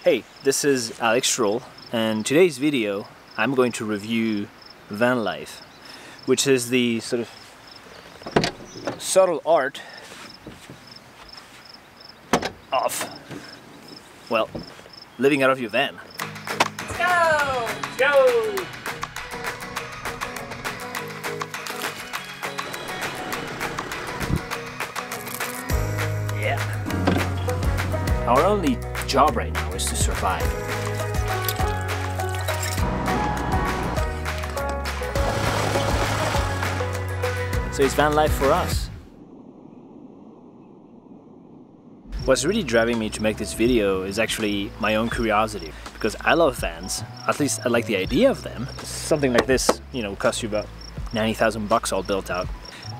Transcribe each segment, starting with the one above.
Hey, this is Strohl, and today's video I'm going to review van life, which is the sort of subtle art of, well, living out of your van. Let's go! Let's go! Yeah. Our only job right now is to survive. So it's van life for us. What's really driving me to make this video is actually my own curiosity, because I love vans. At least I like the idea of them. Something like this, you know, costs you about 90,000 bucks all built out.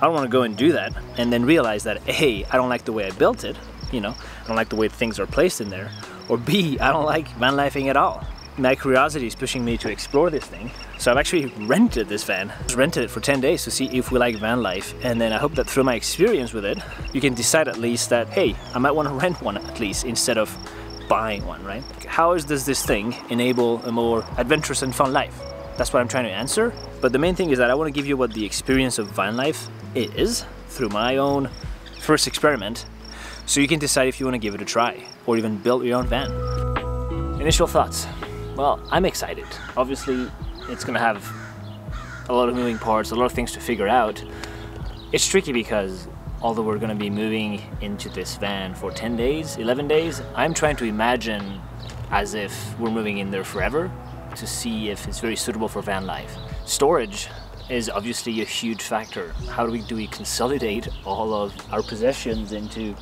I don't want to go and do that and then realize that A, I don't like the way I built it, you know, I don't like the way things are placed in there, or B, I don't like van lifing at all. My curiosity is pushing me to explore this thing, so I've actually rented this van. Just rented it for 10 days to see if we like van life, and then I hope that through my experience with it, you can decide at least that, hey, I might want to rent one at least instead of buying one, right? How does this thing enable a more adventurous and fun life? That's what I'm trying to answer. But the main thing is that I want to give you what the experience of van life is through my own first experiment, so you can decide if you want to give it a try or even build your own van. Initial thoughts. Well, I'm excited. Obviously, it's gonna have a lot of moving parts, a lot of things to figure out. It's tricky because although we're gonna be moving into this van for 10 days, 11 days, I'm trying to imagine as if we're moving in there forever to see if it's very suitable for van life. Storage is obviously a huge factor. How do we consolidate all of our possessions into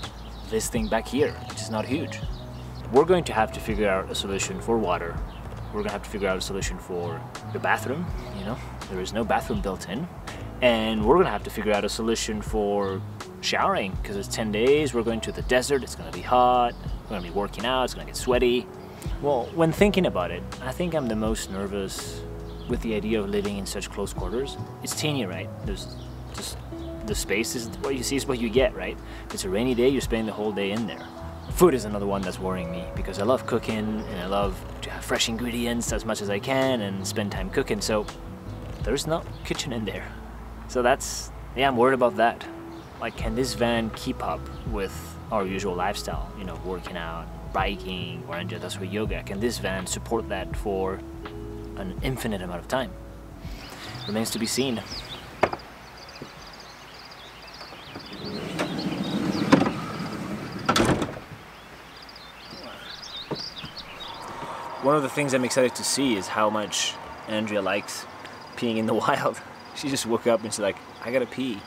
this thing back here, which is not huge? We're going to have to figure out a solution for water. We're gonna have to figure out a solution for the bathroom, you know, there is no bathroom built in. And we're gonna have to figure out a solution for showering, because it's 10 days, we're going to the desert, it's gonna be hot, we're gonna be working out, it's gonna get sweaty. Well, when thinking about it, I think I'm the most nervous with the idea of living in such close quarters. It's teeny, right? There's just, the space is what you see is what you get, right? If it's a rainy day, you're spending the whole day in there. Food is another one that's worrying me, because I love cooking and I love to have fresh ingredients as much as I can and spend time cooking, so there's no kitchen in there. So that's, yeah, I'm worried about that. Like, can this van keep up with our usual lifestyle? You know, working out, biking, or Andrea does her yoga. Can this van support that for an infinite amount of time? Remains to be seen. One of the things I'm excited to see is how much Andrea likes peeing in the wild. She just woke up and she's like, I gotta pee.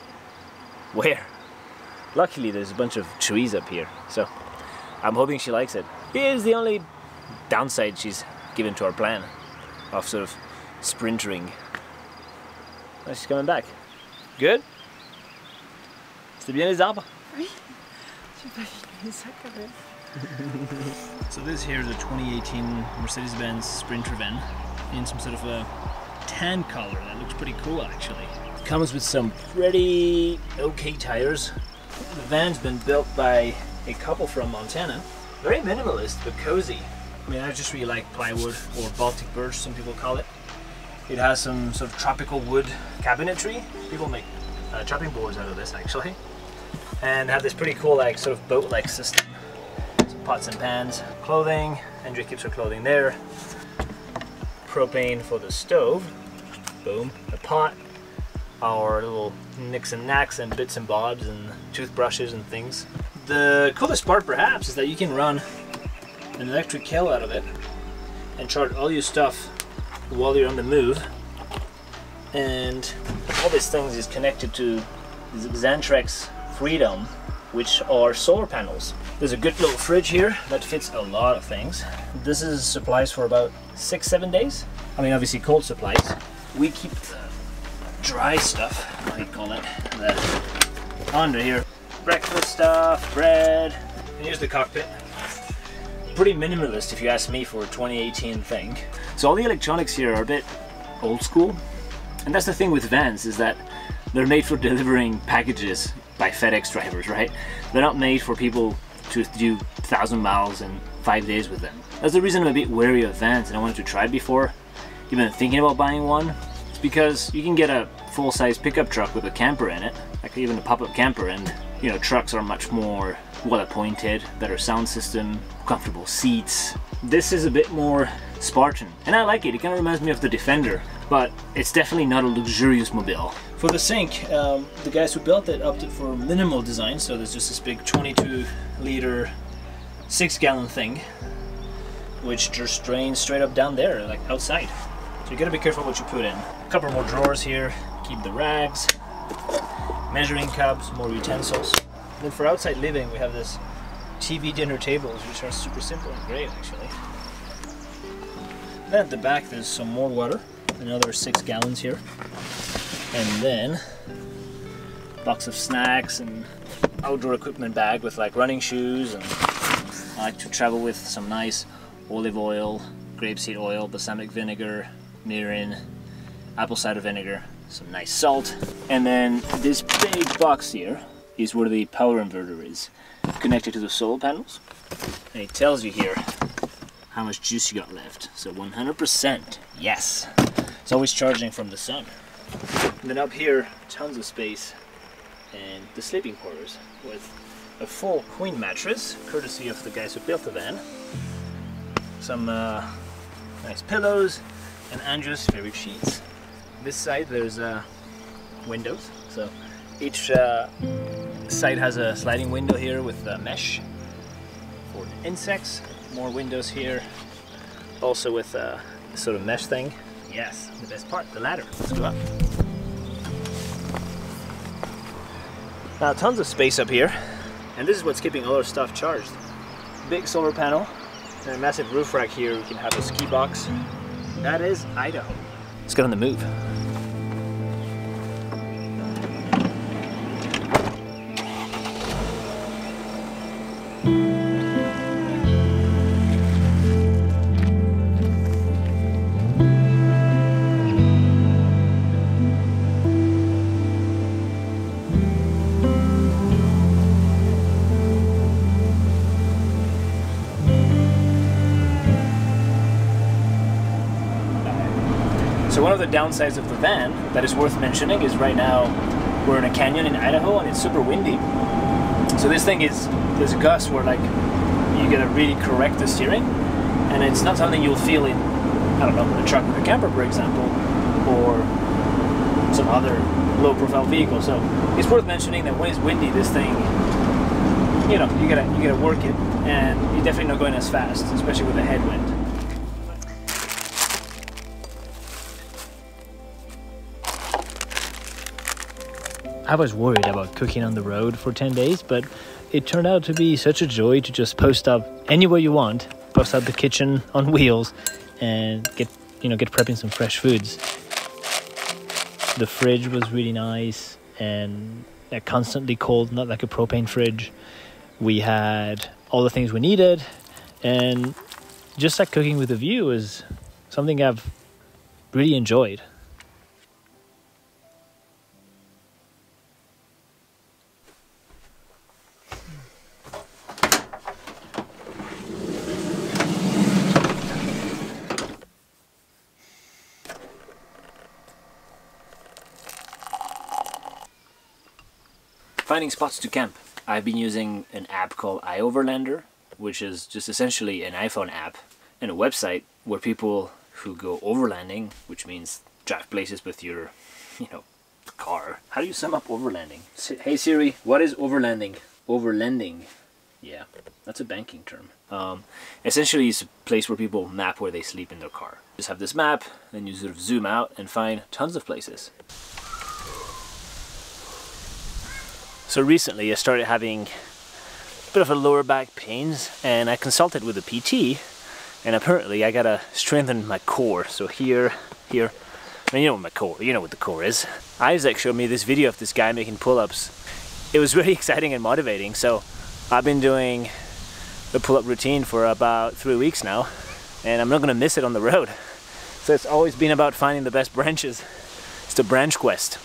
Where? Luckily there's a bunch of trees up here, so I'm hoping she likes it. Here's the only downside she's given to our plan of sort of sprintering. Oh, she's coming back. Good? C'était bien les arbres? Oui. J'ai pas filmé ça quand même. So this here is a 2018 Mercedes-Benz Sprinter van in some sort of a tan color. That looks pretty cool actually. It comes with some pretty okay tires. The van's been built by a couple from Montana. Very minimalist but cozy. I mean, I just really like plywood, or Baltic birch some people call it. It has some sort of tropical wood cabinetry. People make chopping boards out of this actually. And have this pretty cool like sort of boat-like system. Pots and pans, clothing, Andrea keeps her clothing there, propane for the stove, boom, a pot, our little nicks and knacks and bits and bobs and toothbrushes and things. The coolest part perhaps is that you can run an electric kettle out of it and charge all your stuff while you're on the move, and all these things is connected to Xantrex Freedom, which are solar panels. There's a good little fridge here that fits a lot of things. This is supplies for about 6-7 days. I mean, obviously cold supplies. We keep the dry stuff, what do you call it, under here. Breakfast stuff, bread, and here's the cockpit. Pretty minimalist if you ask me for a 2018 thing. So all the electronics here are a bit old school. And that's the thing with vans, is that they're made for delivering packages by FedEx drivers, right? They're not made for people to do 1,000 miles and 5 days with them. That's the reason I'm a bit wary of vans and I wanted to try it before even thinking about buying one. It's because you can get a full-size pickup truck with a camper in it, like even a pop-up camper, and you know, trucks are much more well-appointed, better sound system, comfortable seats. This is a bit more Spartan, and I like it. It kind of reminds me of the Defender, but it's definitely not a luxurious mobile. For the sink, the guys who built it opted for minimal design, so there's just this big 22-liter 6-gallon thing, which just drains straight up down there, like outside. So you gotta be careful what you put in. A couple more drawers here, keep the rags, measuring cups, more utensils. And then for outside living, we have this TV dinner tables, which are super simple and great actually. Then at the back there's some more water, another 6 gallons here. And then a box of snacks and outdoor equipment bag with like running shoes, and I like to travel with some nice olive oil, grapeseed oil, balsamic vinegar, mirin, apple cider vinegar, some nice salt. And then this big box here is where the power inverter is, connected to the solar panels. And it tells you here how much juice you got left. So 100%, yes. It's always charging from the sun. And then up here, tons of space and the sleeping quarters with a full queen mattress, courtesy of the guys who built the van. Some nice pillows and Andrea's favorite sheets. This side there's windows, so each side has a sliding window here with mesh for insects. More windows here, also with a sort of mesh thing. Yes, the best part, the ladder. Let's go up. Now tons of space up here, and this is what's keeping all our stuff charged. Big solar panel and a massive roof rack here. We can have a ski box. That is Idaho. Let's get on the move. So one of the downsides of the van that is worth mentioning is right now we're in a canyon in Idaho and it's super windy. So this thing is, there's gusts where like you gotta really correct the steering, and it's not something you'll feel in, I don't know, a truck with a camper for example, or some other low profile vehicle. So it's worth mentioning that when it's windy, this thing, you know, you gotta work it, and you're definitely not going as fast, especially with a headwind. I was worried about cooking on the road for 10 days, but it turned out to be such a joy to just post up anywhere you want, post up the kitchen on wheels, and get prepping some fresh foods. The fridge was really nice and constantly cold, not like a propane fridge. We had all the things we needed, and just like cooking with a view is something I've really enjoyed. Finding spots to camp. I've been using an app called iOverlander, which is just essentially an iPhone app and a website where people who go overlanding, which means drive places with your, car. How do you sum up overlanding? Hey Siri, what is overlanding? Overlanding. Yeah, that's a banking term. Essentially it's a place where people map where they sleep in their car. Just have this map, then you sort of zoom out and find tons of places. So recently I started having a bit of a lower back pains, and I consulted with a PT, and apparently I gotta strengthen my core. So here, I mean, you know what my core, you know what the core is. Isaac showed me this video of this guy making pull-ups. It was really exciting and motivating, so I've been doing the pull-up routine for about 3 weeks now, and I'm not gonna miss it on the road. So it's always been about finding the best branches. It's the branch quest.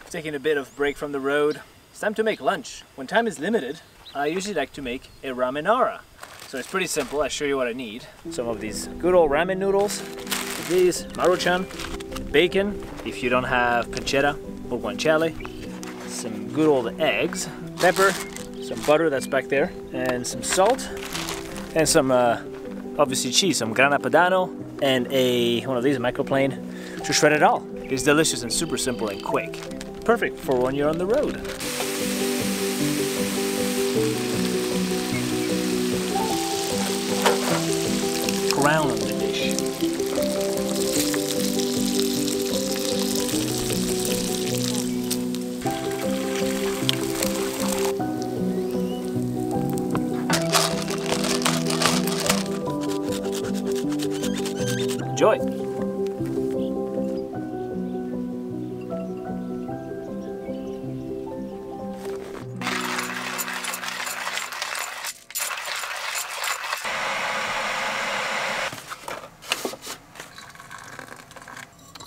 Taking a bit of break from the road, It's time to make lunch. When time is limited, I usually like to make a ramenara. So it's pretty simple. I'll show you what I need. Some of these good old ramen noodles, these maruchan, bacon, if you don't have pancetta or guanciale, some good old eggs, pepper, some butter that's back there, and some salt, and some obviously cheese, some grana padano, and one of these, a microplane, to shred it all. It's delicious and super simple and quick. Perfect for when you're on the road. Crown of the dish. Enjoy.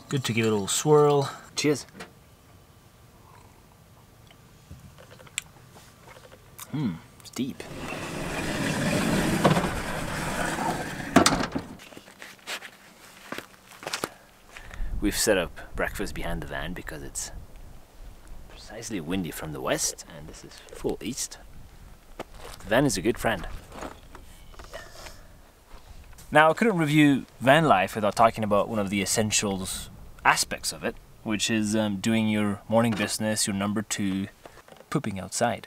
Good to give it a little swirl. Cheers. It's deep. We've set up breakfast behind the van because it's precisely windy from the west and this is full east. The van is a good friend. Now, I couldn't review van life without talking about one of the essentials aspects of it, which is doing your morning business, your number 2, pooping outside.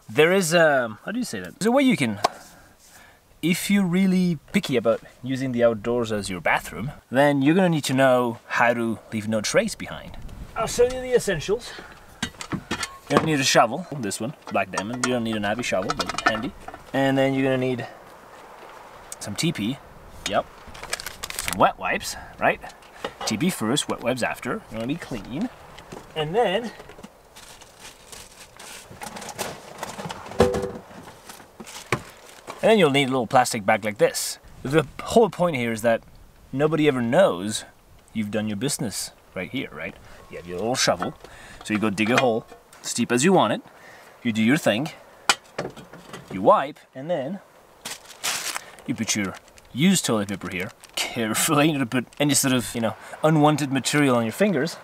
There is how do you say that? There's a way you can, if you're really picky about using the outdoors as your bathroom, then you're gonna need to know how to leave no trace behind. I'll show you the essentials. You don't need a shovel, this one, black diamond. You don't need an Abbey shovel, but handy. And then you're gonna need some TP, yep. Some wet wipes, right? TP first, wet wipes after. You wanna be clean. And then you'll need a little plastic bag like this. The whole point here is that nobody ever knows you've done your business right here, right? You have your little shovel, so you go dig a hole, as deep as you want it, you do your thing, you wipe, and then you put your used toilet paper here, carefully, you don't put any sort of, unwanted material on your fingers,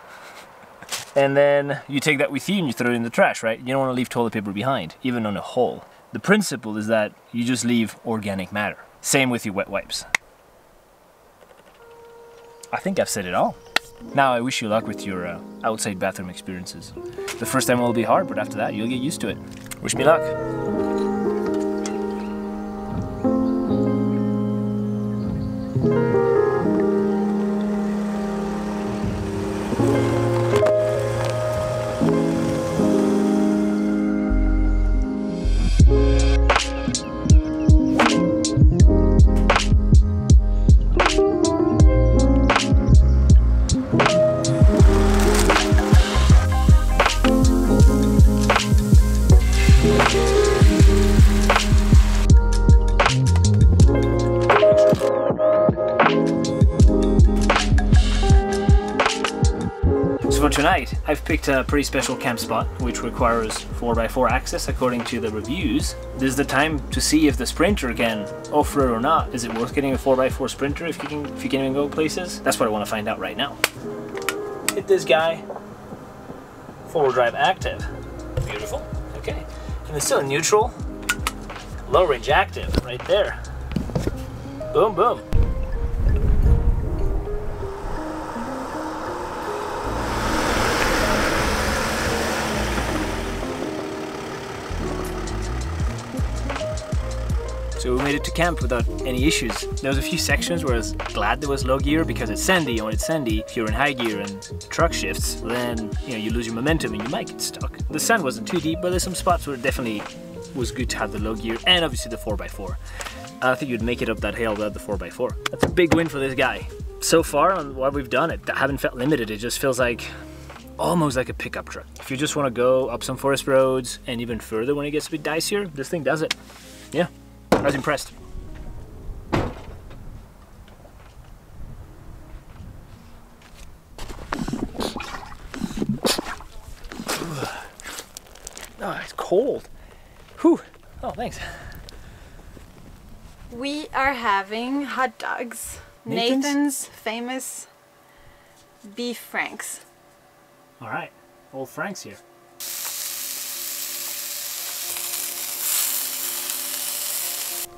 and then you take that with you and you throw it in the trash, right? You don't want to leave toilet paper behind, even on a hole. The principle is that you just leave organic matter. Same with your wet wipes. I think I've said it all. Now I wish you luck with your outside bathroom experiences. The first time will be hard, but after that you'll get used to it. Wish me luck. For tonight, I've picked a pretty special camp spot which requires 4x4 access according to the reviews. This is the time to see if the Sprinter can offer it or not. Is it worth getting a 4x4 Sprinter if you can even go places? That's what I want to find out right now. Hit this guy. 4-wheel drive active. Beautiful. Okay. And it's still neutral. Low range active right there. Boom, boom. So we made it to camp without any issues. There was a few sections where I was glad there was low gear because it's sandy, and when it's sandy, if you're in high gear and the truck shifts, then you lose your momentum and you might get stuck. The sand wasn't too deep, but there's some spots where it definitely was good to have the low gear and obviously the 4x4. I don't think you'd make it up that hill without the 4x4. That's a big win for this guy. So far on what we've done, I haven't felt limited. It just feels like almost like a pickup truck. If you just want to go up some forest roads and even further when it gets a bit dicier, this thing does it. Yeah. I was impressed. Oh, it's cold. Whew. Oh, thanks. We are having hot dogs. Nathan's famous beef franks. All right, old Frank's here.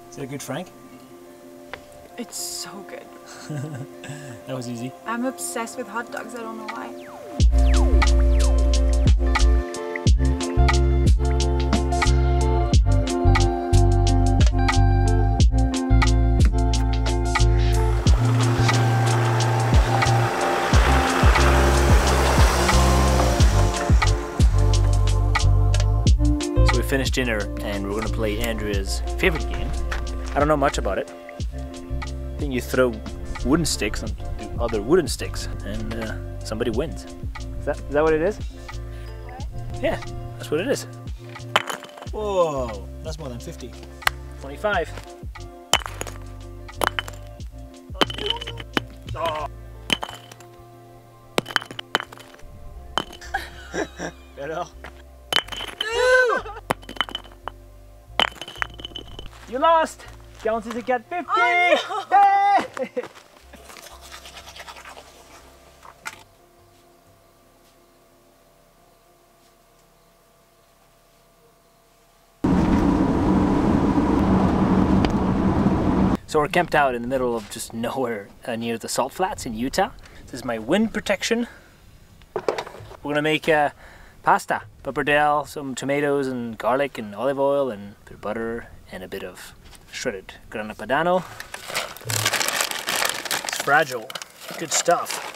Is that a good Frank? It's so good. That was easy. I'm obsessed with hot dogs, I don't know why. Finished dinner and we're gonna play Andrea's favorite game. I don't know much about it. I think you throw wooden sticks on other wooden sticks and somebody wins. Is that what it is? What? Yeah, that's what it is. Whoa, that's more than 50. 25. Oh. Better. You lost! Counts as a cat 50! Oh, no. Hey! So we're camped out in the middle of just nowhere near the salt flats in Utah. This is my wind protection. We're gonna make pasta, pappardelle, some tomatoes and garlic and olive oil and a bit of butter and a bit of shredded grana padano. It's fragile, good stuff.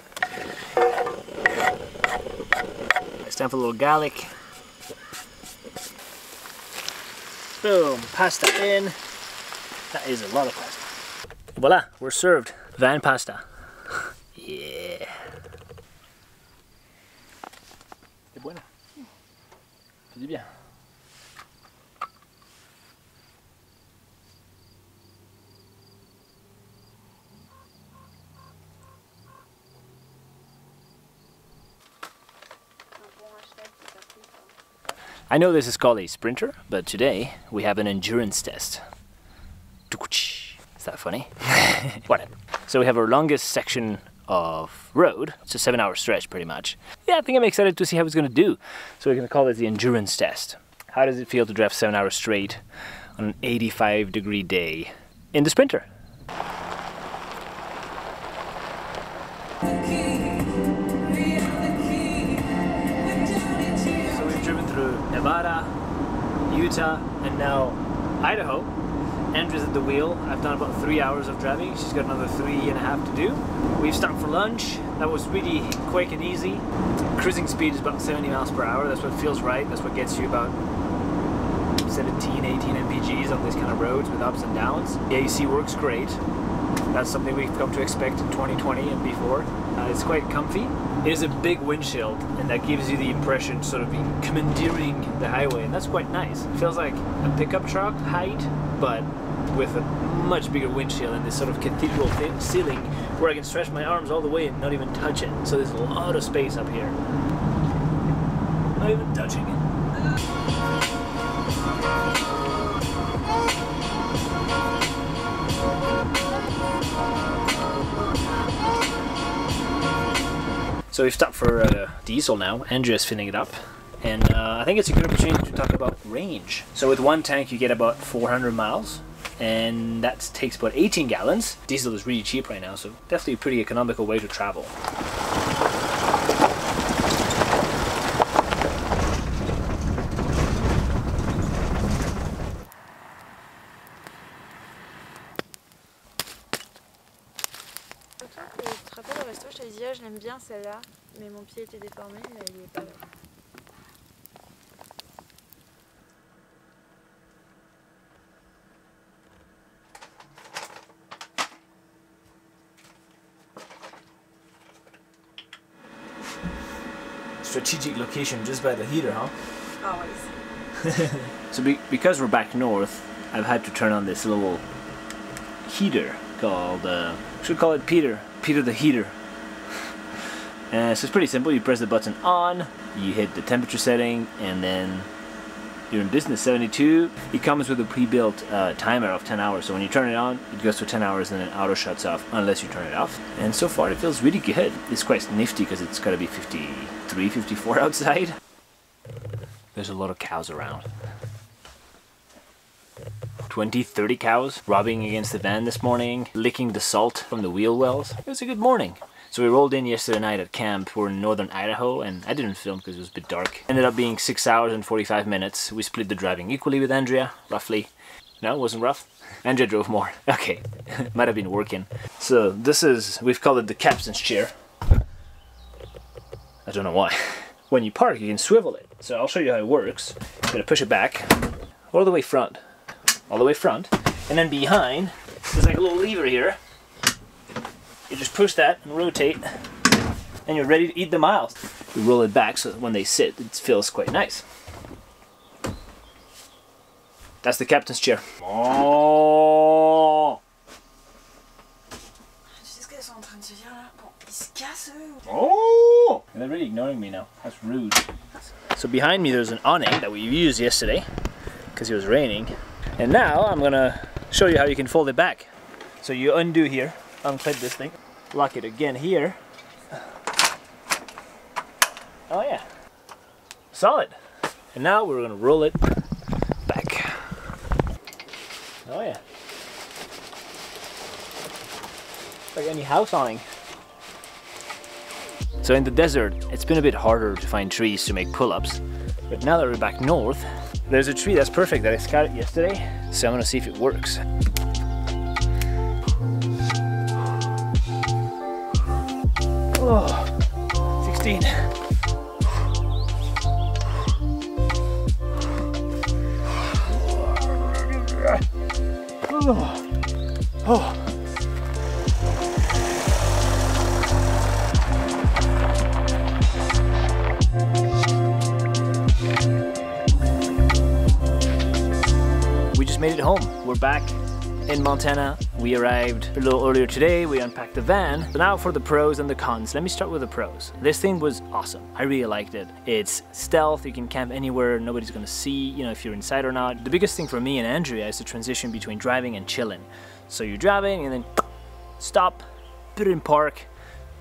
It's time for a little garlic. Boom, pasta in. That is a lot of pasta. Voila, we're served. Van pasta. Yeah. C'est buena. C'est bien. I know this is called a sprinter, but today we have an endurance test. Is that funny? Whatever. So we have our longest section of road. It's a 7-hour stretch pretty much. Yeah, I think I'm excited to see how it's gonna do. So we're gonna call it the endurance test. How does it feel to drive 7 hours straight on an 85-degree day in the sprinter? Nevada, Utah, and now Idaho. Andrea's at the wheel. I've done about 3 hours of driving. She's got another 3.5 to do. We've stopped for lunch. That was really quick and easy. Cruising speed is about 70 miles per hour. That's what feels right. That's what gets you about 17, 18 mpgs on these kind of roads with ups and downs. The AC works great. That's something we've come to expect in 2020 and before. It's quite comfy. It is a big windshield, and that gives you the impression sort of being commandeering the highway, and that's quite nice. It feels like a pickup truck height, but with a much bigger windshield and this sort of cathedral ceiling where I can stretch my arms all the way and not even touch it. So there's a lot of space up here. Not even touching it. So we've stopped for diesel now. Andrea's filling it up, and I think it's a good opportunity to talk about range. So with one tank you get about 400 miles, and that takes about 18 gallons. Diesel is really cheap right now, so definitely a pretty economical way to travel. Tu te rappelles au resto, je t'avais dit, ah, je l'aime bien celle-là, mais mon pied était déformé, mais il est pas là. Strategic location just by the heater, huh? Always. So because we're back north, I've had to turn on this little heater called, should call it Peter the heater. So it's pretty simple. You press the button on, you hit the temperature setting, and then You're in business 72. It comes with a pre-built timer of 10 hours. So when you turn it on, it goes to 10 hours and then auto shuts off unless you turn it off. And so far it feels really good. It's quite nifty because it's got to be 53, 54 outside. There's a lot of cows around. 20, 30 cows rubbing against the van this morning, licking the salt from the wheel wells. It was a good morning. So we rolled in yesterday night at camp. We're in northern Idaho, and I didn't film because it was a bit dark. Ended up being 6 hours and 45 minutes. We split the driving equally with Andrea, roughly. No, it wasn't rough. Andrea drove more. Okay, might have been working. So this is, we've called it the captain's chair. I don't know why. When you park, you can swivel it. So I'll show you how it works. I'm gonna push it back all the way front. All the way front. And then behind, there's like a little lever here. You just push that and rotate, and you're ready to eat the miles. You roll it back so that when they sit, it feels quite nice. That's the captain's chair. Oh! Oh! And they're really ignoring me now. That's rude. So behind me there's an awning that we used yesterday because it was raining. And now I'm gonna show you how you can fold it back. So you undo here, unclip this thing, lock it again here. Oh yeah, solid. And now we're gonna roll it back. Oh yeah. Like any house awning. So in the desert, it's been a bit harder to find trees to make pull-ups. But now that we're back north, there's a tree that's perfect that I scouted yesterday. So I'm gonna see if it works. Oh, 16. Oh. We just made it home. We're back in Montana. We arrived a little earlier today. We unpacked the van. So now for the pros and the cons. Let me start with the pros. This thing was awesome. I really liked it. It's stealth. You can camp anywhere. Nobody's gonna see, you know, if you're inside or not. The biggest thing for me and Andrea is the transition between driving and chilling. So you're driving and then stop, put it in park,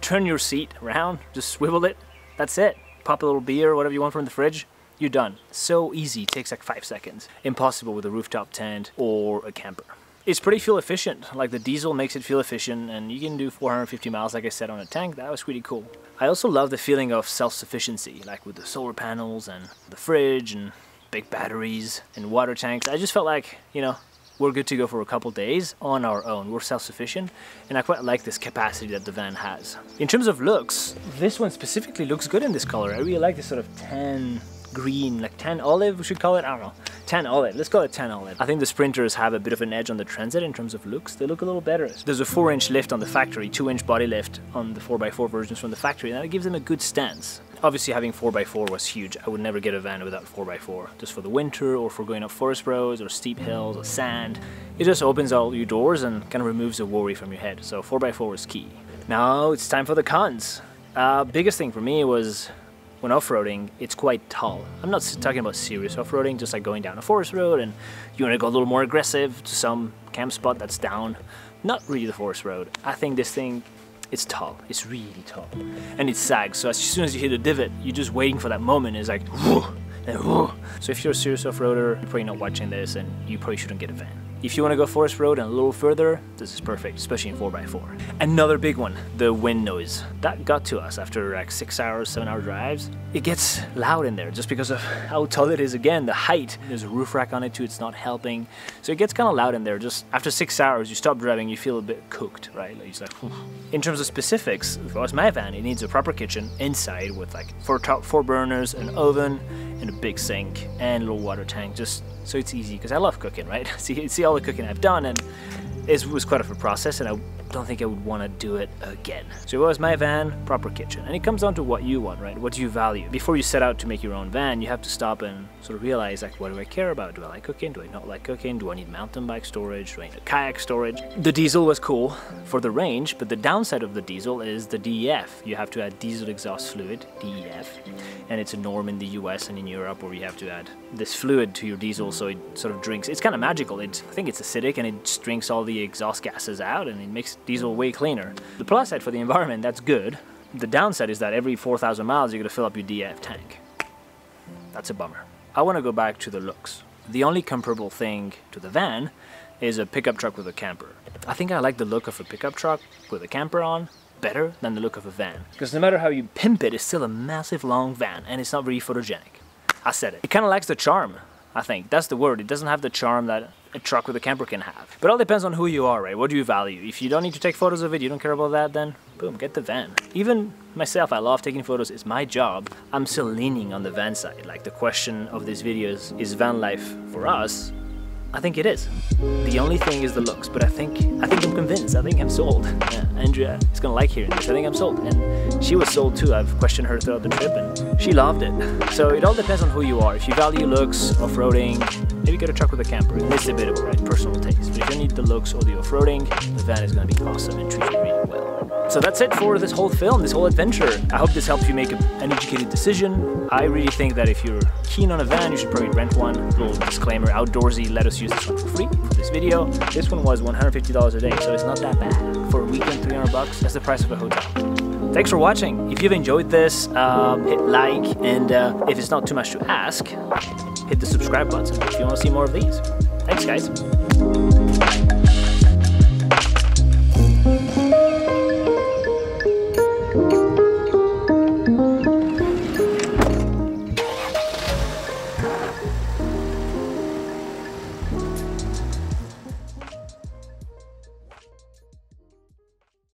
turn your seat around, just swivel it. That's it. Pop a little beer or whatever you want from the fridge. You're done. So easy, takes like 5 seconds. Impossible with a rooftop tent or a camper. It's pretty fuel efficient, like the diesel makes it fuel efficient, and you can do 450 miles like I said on a tank. That was really cool. I also love the feeling of self-sufficiency, like with the solar panels and the fridge and big batteries and water tanks. I just felt like, you know, we're good to go for a couple days on our own. We're self-sufficient, and I quite like this capacity that the van has. In terms of looks, this one specifically looks good in this color. I really like this sort of tan green, like tan olive, we should call it, I don't know. Tan olive, let's call it tan olive. I think the Sprinters have a bit of an edge on the Transit in terms of looks. They look a little better. There's a 4-inch lift on the factory, 2-inch body lift on the 4x4 versions from the factory, and that gives them a good stance. Obviously having 4x4 was huge. I would never get a van without 4x4, just for the winter or for going up forest roads or steep hills or sand. It just opens all your doors and kind of removes a worry from your head. So 4x4 is key. Now it's time for the cons. Biggest thing for me was when off-roading, it's quite tall. I'm not talking about serious off-roading, just like going down a forest road and you want to go a little more aggressive to some camp spot that's down. Not really the forest road. I think this thing, it's tall. It's really tall. And it sags, so as soon as you hit a divot, you're just waiting for that moment. It's like, whoo, and whoo. So if you're a serious off-roader, you're probably not watching this and you probably shouldn't get a van. If you want to go forest road and a little further, this is perfect, especially in 4x4. Another big one, the wind noise. That got to us after like 6 hours, 7-hour drives. It gets loud in there just because of how tall it is again, the height. There's a roof rack on it too, it's not helping. So it gets kind of loud in there. Just after 6 hours, you stop driving, you feel a bit cooked, right? Like it's like, whew. In terms of specifics, if it was my van, it needs a proper kitchen inside with like 4 burners, an oven, and a big sink, and a little water tank, just so it's easy, because I love cooking, right? See all the cooking I've done, and it was quite of a process, and I don't think I would want to do it again. So it was my van, proper kitchen. And it comes down to what you want, right? What do you value? Before you set out to make your own van, you have to stop and sort of realize, like, what do I care about? Do I like cooking? Do I not like cooking? Do I need mountain bike storage? Do I need a kayak storage? The diesel was cool for the range, but the downside of the diesel is the DEF. You have to add diesel exhaust fluid, DEF, and it's a norm in the US and in Europe where you have to add this fluid to your diesel so it sort of drinks. It's kind of magical. I think it's acidic and it just drinks all the exhaust gases out and it makes diesel way cleaner. The plus side for the environment, that's good. The downside is that every 4,000 miles you're going to fill up your DEF tank. That's a bummer. I want to go back to the looks. The only comparable thing to the van is a pickup truck with a camper. I think I like the look of a pickup truck with a camper on better than the look of a van. Because no matter how you pimp it, it's still a massive long van and it's not very photogenic. I said it. It kind of lacks the charm, I think. That's the word. It doesn't have the charm that a truck with a camper can have. But it all depends on who you are, right? What do you value? If you don't need to take photos of it, you don't care about that, then boom, get the van. Even myself, I love taking photos. It's my job. I'm still leaning on the van side. Like, the question of this video is van life for us? I think it is. The only thing is the looks, but I think I'm convinced. I think I'm sold. Yeah, Andrea is gonna like hearing this. I think I'm sold, and she was sold too. I've questioned her throughout the trip, and she loved it. So it all depends on who you are. If you value looks, off-roading, maybe get a truck with a camper. It's debatable, right? Personal taste. But if you need the looks or the off-roading, the van is gonna be awesome and treat you really well. So that's it for this whole film, this whole adventure. I hope this helps you make an educated decision. I really think that if you're keen on a van, you should probably rent one. Little disclaimer, Outdoorsy let us use this one for free for this video. This one was $150 a day, so it's not that bad. For a weekend, 300 bucks, that's the price of a hotel. Thanks for watching. If you've enjoyed this, hit like, and if it's not too much to ask, hit the subscribe button if you want to see more of these. Thanks, guys.